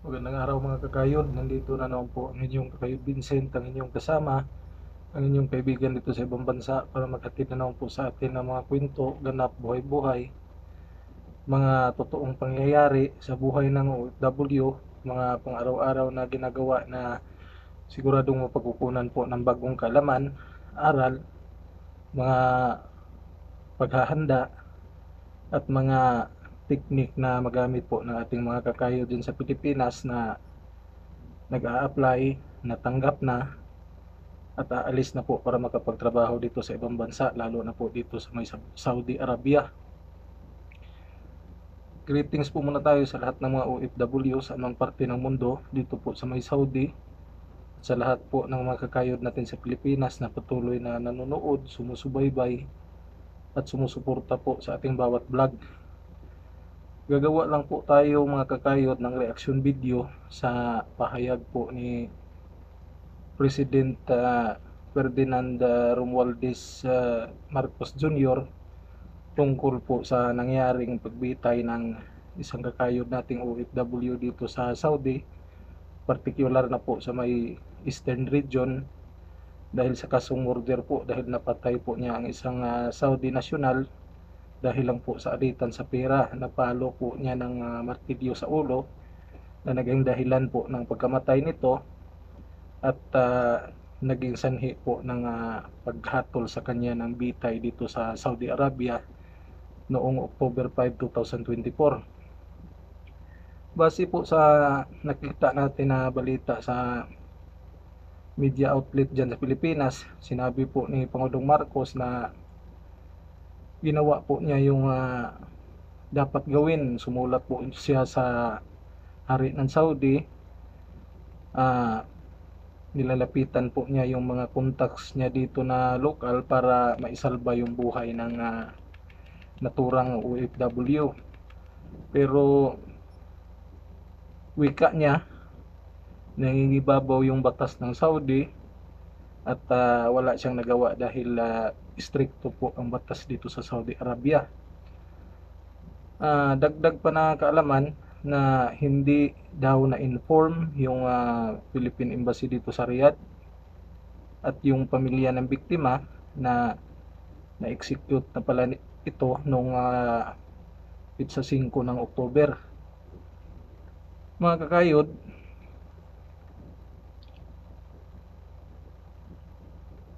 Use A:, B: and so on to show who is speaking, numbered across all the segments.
A: Magandang araw mga kakayod, nandito na naman po ang inyong kakayod Vincent, ang inyong kasama, ang inyong kaibigan dito sa ibang bansa para maghatid na naman po sa atin ng mga kwento, ganap, buhay-buhay, mga totoong pangyayari sa buhay ng OFW, mga pang-araw-araw na ginagawa na siguradong mapagkukunan po ng bagong kaalaman, aral, mga paghahanda, at mga teknik na magamit po ng ating mga kakayod din sa Pilipinas na nag-a-apply, natanggap na, at aalis na po para makapagtrabaho dito sa ibang bansa, lalo na po dito sa may Saudi Arabia. Greetings po muna tayo sa lahat ng mga OFW sa anong parte ng mundo dito po sa may Saudi, sa lahat po ng mga kakayod natin sa Pilipinas na patuloy na nanonood, sumusubaybay at sumusuporta po sa ating bawat vlog. Gagawa lang po tayo mga kakayod ng reaction video sa pahayag po ni President Ferdinand Romualdez Marcos Jr. tungkol po sa nangyaring pagbitay ng isang kakayod nating OFW dito sa Saudi, particular na po sa may Eastern Region, dahil sa kasong murder po, dahil napatay po niya ang isang Saudi national dahil lang po sa alitan sa pera. Napalo po niya ng martilyo sa ulo na naging dahilan po ng pagkamatay nito at naging sanhi po ng paghatol sa kanya ng bitay dito sa Saudi Arabia noong October 5, 2024. Base po sa nakita natin na balita sa media outlet dyan sa Pilipinas, sinabi po ni Pangulong Marcos na ginawa po niya yung dapat gawin. Sumulat po siya sa hari ng Saudi, nilalapitan po niya yung mga contacts niya dito na local para maisalba yung buhay ng naturang OFW. Pero wika niya, nangingibabaw yung batas ng Saudi at wala siyang nagawa dahil stricto po ang batas dito sa Saudi Arabia. Dagdag pa na kaalaman na hindi daw na-inform yung Philippine Embassy dito sa Riyadh at yung pamilya ng biktima na na-execute na pala ito noong pitsa 5 ng October. Mga kakayod,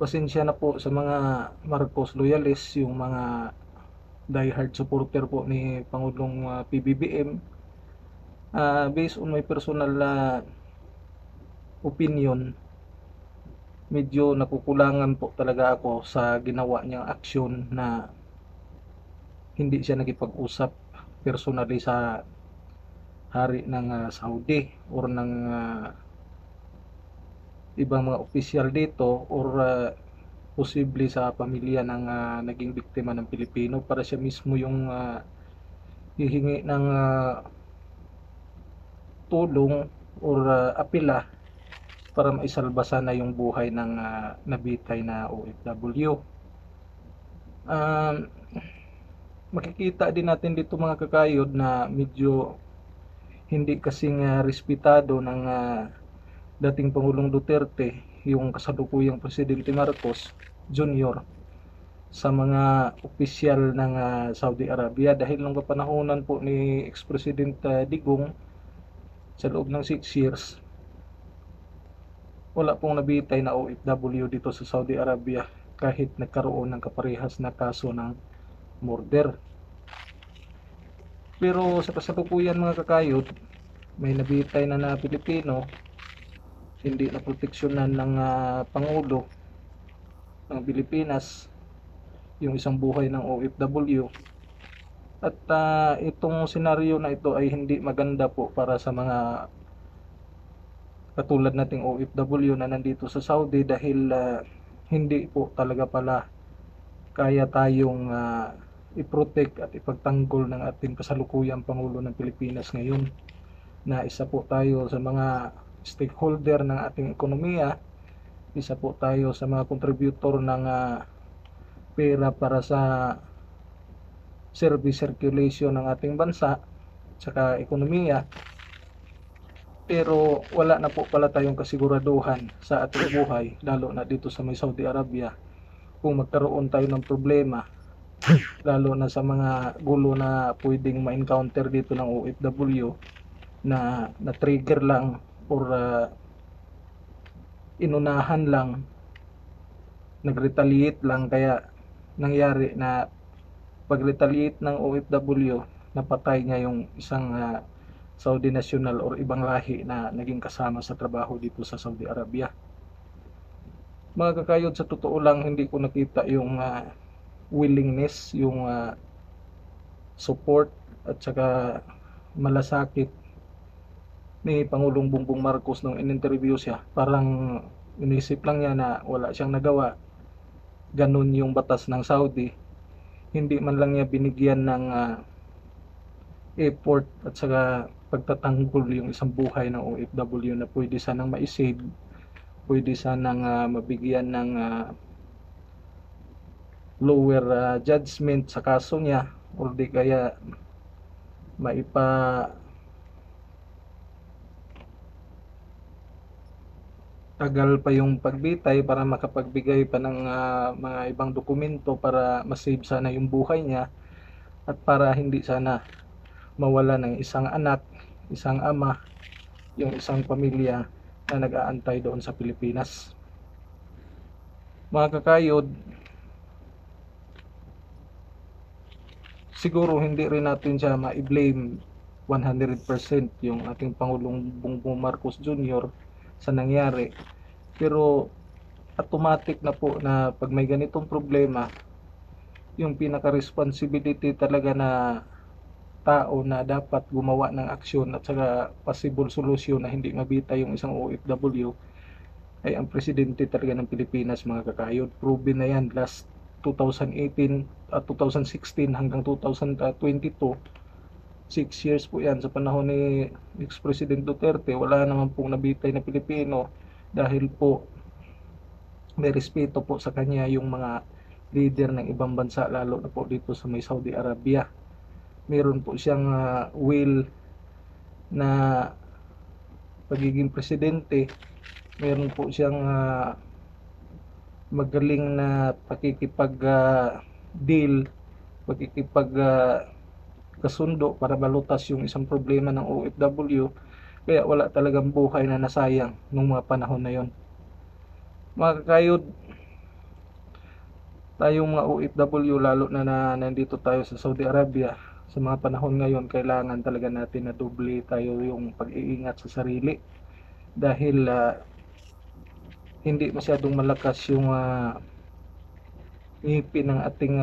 A: pasensya na po sa mga Marcos loyalists, yung mga diehard supporter po ni Pangulong PBBM. Based on my personal opinion, medyo nakukulangan po talaga ako sa ginawa niyang aksyon na hindi siya nakipag-usap personally sa hari ng Saudi or ng ibang mga opisyal dito or posible sa pamilya ng naging biktima ng Pilipino, para siya mismo yung hihingi ng tulong or apela para maisalba sana yung buhay ng nabitay na OFW. Makikita din natin dito mga kakayod na medyo hindi kasing respetado ng dating Pangulong Duterte yung kasalukuyang Presidente Marcos Jr. sa mga opisyal ng Saudi Arabia, dahil nung kapanahonan po ni ex-President Digong sa loob ng 6 years, wala pong nabitay na OFW dito sa Saudi Arabia kahit nagkaroon ng kaparehas na kaso ng murder. Pero sa kasalukuyan mga kakayod, may nabitay na Pilipino, hindi na proteksyonan ng Pangulo ng Pilipinas yung isang buhay ng OFW. At itong senaryo na ito ay hindi maganda po para sa mga katulad nating OFW na nandito sa Saudi, dahil hindi po talaga pala kaya tayong i-protect at ipagtanggol ng ating kasalukuyang Pangulo ng Pilipinas ngayon, na isa po tayo sa mga stakeholder ng ating ekonomiya, isa po tayo sa mga contributor ng pera para sa service circulation ng ating bansa saka ekonomiya. Pero wala na po pala tayong kasiguraduhan sa ating buhay, lalo na dito sa may Saudi Arabia. Kung magkaroon tayo ng problema, lalo na sa mga gulo na pwedeng ma-encounter dito ng OFW, na trigger lang or inunahan lang, nag-retaliate lang, kaya nangyari na pag-retaliate ng OFW, napatay niya yung isang Saudi national or ibang lahi na naging kasama sa trabaho dito sa Saudi Arabia. Mga kakayod, sa totoo lang hindi ko nakita yung willingness, yung support at saka malasakit ni Pangulong Bongbong Marcos nung in-interview siya. Parang inisip lang niya na wala siyang nagawa, ganun yung batas ng Saudi. Hindi man lang niya binigyan ng effort at saka pagtatanggol yung isang buhay ng OFW na pwede sanang ma-save, pwede sanang mabigyan ng lower judgment sa kaso niya, o di kaya tagal pa yung pagbitay para makapagbigay pa ng mga ibang dokumento para ma-save sana yung buhay niya, at para hindi sana mawala ng isang anak, isang ama, yung isang pamilya na nag-aantay doon sa Pilipinas. Mga kakayod, siguro hindi rin natin siya ma-blame 100% yung ating Pangulong Bongbong Marcos Jr. sa nangyari, pero automatic na po na pag may ganitong problema, yung pinaka-responsibility talaga na tao na dapat gumawa ng aksyon at saka possible solution na hindi mabita yung isang OFW ay ang presidente talaga ng Pilipinas, mga kakayod. Proven na yan last 2018 at 2016 hanggang 2022, 6 years po yan. Sa panahon ni ex-president Duterte, wala naman pong nabitay na Pilipino dahil po may respeto po sa kanya yung mga leader ng ibang bansa, lalo na po dito sa may Saudi Arabia. Meron po siyang will na pagiging presidente, meron po siyang magaling na pakikipag-deal, pakikipag-kasundo para malutas yung isang problema ng OFW. Kaya wala talagang buhay na nasayang nung mga panahon na yon. Mga kakayod, tayong mga OFW, lalo na nandito tayo sa Saudi Arabia, sa mga panahon ngayon, kailangan talaga natin na doble tayo yung pag-iingat sa sarili, dahil hindi masyadong malakas yung ngipin ng ating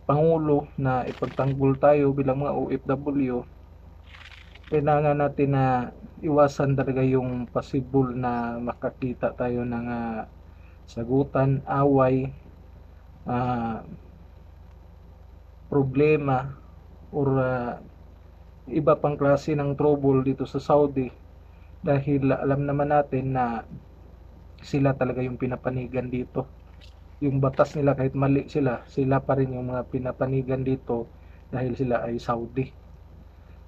A: Pangulo na ipagtanggol tayo bilang mga OFW. Kailangan natin na iwasan talaga yung possible na makakita tayo ng sagutan, away, problema, or iba pang klase ng trouble dito sa Saudi, dahil alam naman natin na sila talaga yung pinapanigan dito. Yung batas nila, kahit mali sila pa rin yung mga pinapanigan dito dahil sila ay Saudi.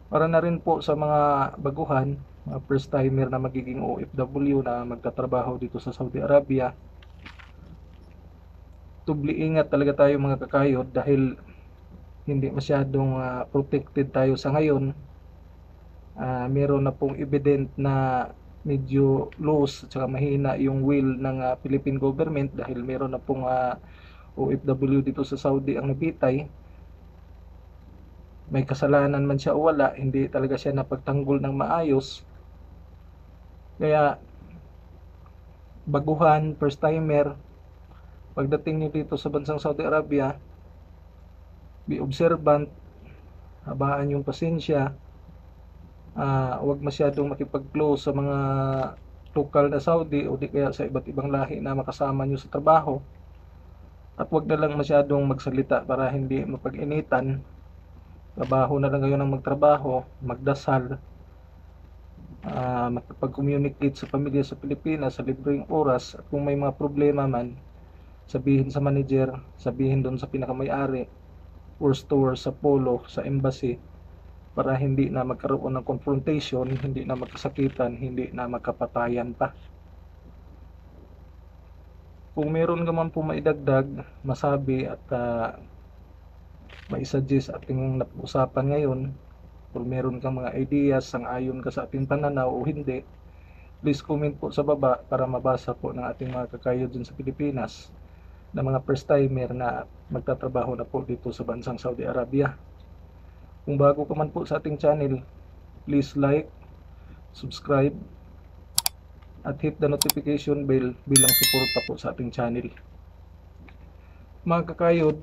A: Para na rin po sa mga baguhan, mga first timer na magiging OFW na magtatrabaho dito sa Saudi Arabia, tubli ingat talaga tayo, mga kakayod, dahil hindi masyadong protected tayo sa ngayon. Meron na pong evident na medyo loose at saka mahina yung will ng Philippine government, dahil meron na pong OFW dito sa Saudi ang nabitay. May kasalanan man siya o wala, hindi talaga siya napagtanggol ng maayos. Kaya baguhan, first timer, pagdating niyo dito sa bansang Saudi Arabia, be observant, habaan yung pasensya, huwag masyadong makipag-close sa mga lokal na Saudi o di kaya sa iba't ibang lahi na makasama nyo sa trabaho, at huwag na lang masyadong magsalita para hindi mapag-initan. Trabaho na lang kayo ng magtrabaho, magdasal, makipag-communicate sa pamilya sa Pilipinas sa libreng oras, at kung may mga problema man, sabihin sa manager, sabihin doon sa pinakamay-ari, worst to worst sa polo, sa embassy, para hindi na magkaroon ng confrontation, hindi na magkasakitan, hindi na magkapatayan pa. Kung meron ka man po maidagdag, masabi at maisuggest ating napag-usapan ngayon, kung meron kang mga ideas sang-ayon ka sa ating pananaw o hindi, please comment po sa baba para mabasa po ng ating mga kakayod dyan sa Pilipinas na mga first timer na magtatrabaho na po dito sa bansang Saudi Arabia. Kung bago ka man po sa ating channel, please like, subscribe, at hit the notification bell bilang suporta po sa ating channel. Mga kakayod,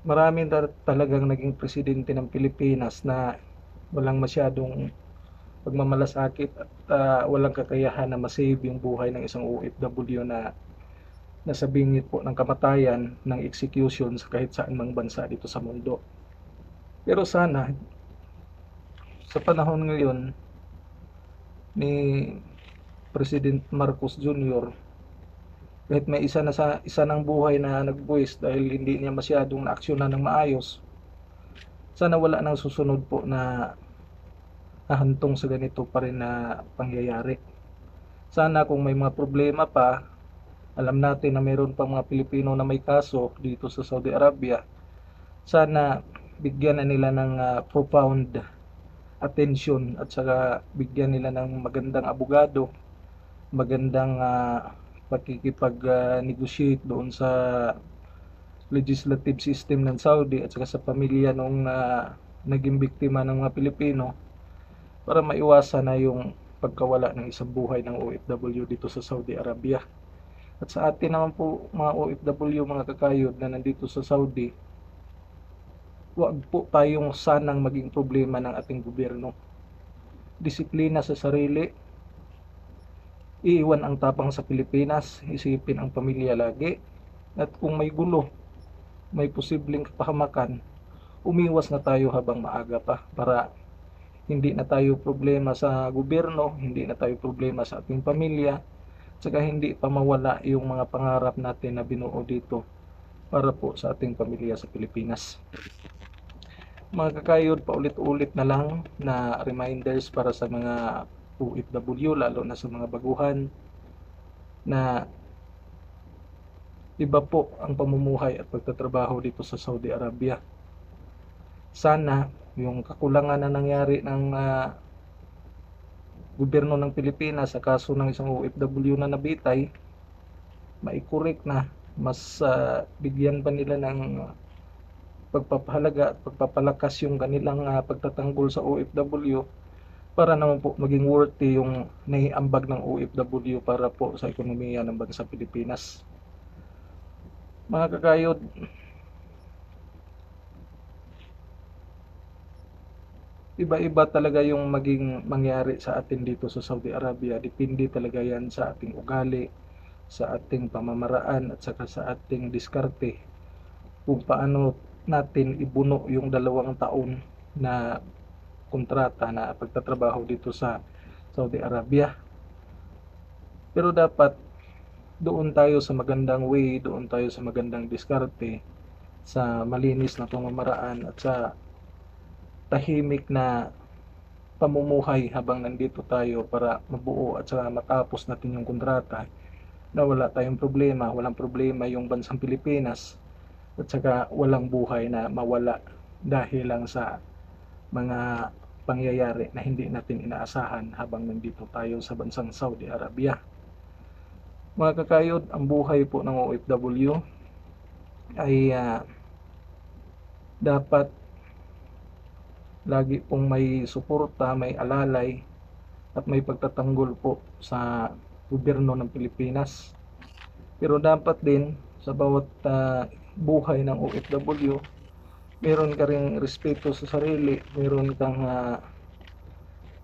A: marami talagang naging presidente ng Pilipinas na walang masyadong pagmamalasakit at walang kakayahan na masave yung buhay ng isang OFW na nasa bingit po ng kamatayan ng execution sa kahit saan mang bansa dito sa mundo. Pero sana sa panahon ngayon ni President Marcos Jr., kahit may isa ng buhay na nagbuwis dahil hindi niya masyadong naaksyonan ng maayos, sana wala nang susunod po na hahantong sa ganito pa rin na pangyayari. Sana kung may mga problema pa, alam natin na mayroon pang mga Pilipino na may kaso dito sa Saudi Arabia, sana bigyan na nila ng profound attention at saka bigyan nila ng magandang abogado, magandang pakikipag-negotiate doon sa legislative system ng Saudi at saka sa pamilya nung naging biktima ng mga Pilipino para maiwasan na yung pagkawala ng isang buhay ng OFW dito sa Saudi Arabia. At sa atin naman po mga OFW, mga kakayod na nandito sa Saudi, huwag po tayong sanang maging problema ng ating gobyerno. Disiplina sa sarili, iiwan ang tapang sa Pilipinas, isipin ang pamilya lagi, at kung may gulo, may posibleng kapahamakan, umiwas na tayo habang maaga pa para hindi na tayo problema sa gobyerno, hindi na tayo problema sa ating pamilya, saka hindi pa mawala yung mga pangarap natin na binuo dito para po sa ating pamilya sa Pilipinas. Mga kakayod, paulit-ulit na lang na reminders para sa mga OFW, lalo na sa mga baguhan, na iba po ang pamumuhay at pagtatrabaho dito sa Saudi Arabia. Sana yung kakulangan na nangyari ng gobyerno ng Pilipinas sa kaso ng isang OFW na nabitay, maikorek na, mas bigyan pa nila ng pagpapahalaga at pagpapalakas yung kanilang pagtatanggol sa OFW para naman po maging worthy yung naiambag ng OFW para po sa ekonomiya ng bansa Pilipinas. Mga kakayod, iba-iba talaga yung maging mangyari sa atin dito sa Saudi Arabia. Depende talaga yan sa ating ugali, sa ating pamamaraan at saka sa ating diskarte kung paano natin ibuno yung 2 taon na kontrata na pagtatrabaho dito sa Saudi Arabia. Pero dapat doon tayo sa magandang way, doon tayo sa magandang diskarte, sa malinis na pamamaraan at sa tahimik na pamumuhay habang nandito tayo para mabuo at saka matapos natin yung kontrata na wala tayong problema, walang problema yung bansang Pilipinas at saka walang buhay na mawala dahil lang sa mga pangyayari na hindi natin inaasahan habang nandito tayo sa bansang Saudi Arabia. Mga kakayod, ang buhay po ng OFW ay dapat lagi pong may suporta, may alalay at may pagtatanggol po sa gobyerno ng Pilipinas. Pero dapat din sa bawat buhay ng OFW, meron ka ring respeto sa sarili, meron kang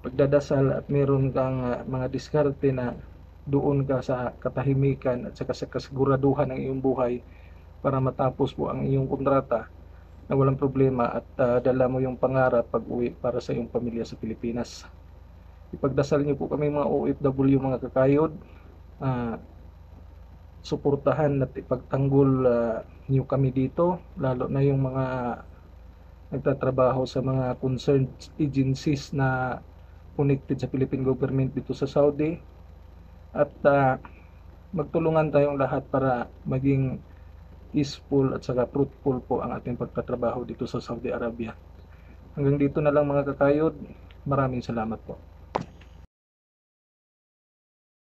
A: pagdadasal at meron kang mga diskarte na doon ka sa katahimikan at saka sa kasiguraduhan ng iyong buhay para matapos po ang iyong kontrata na walang problema at dala mo yung pangarap pag-uwi para sa iyong pamilya sa Pilipinas. Ipagdasal niyo po kami mga OFW, mga kakayod, suportahan at ipagtanggol niyo kami dito, lalo na yung mga nagtatrabaho sa mga concerned agencies na connected sa Philippine government dito sa Saudi, at magtulungan tayong lahat para maging peaceful at saka fruitful po ang ating pagtatrabaho dito sa Saudi Arabia. Hanggang dito na lang mga kakayod. Maraming salamat po.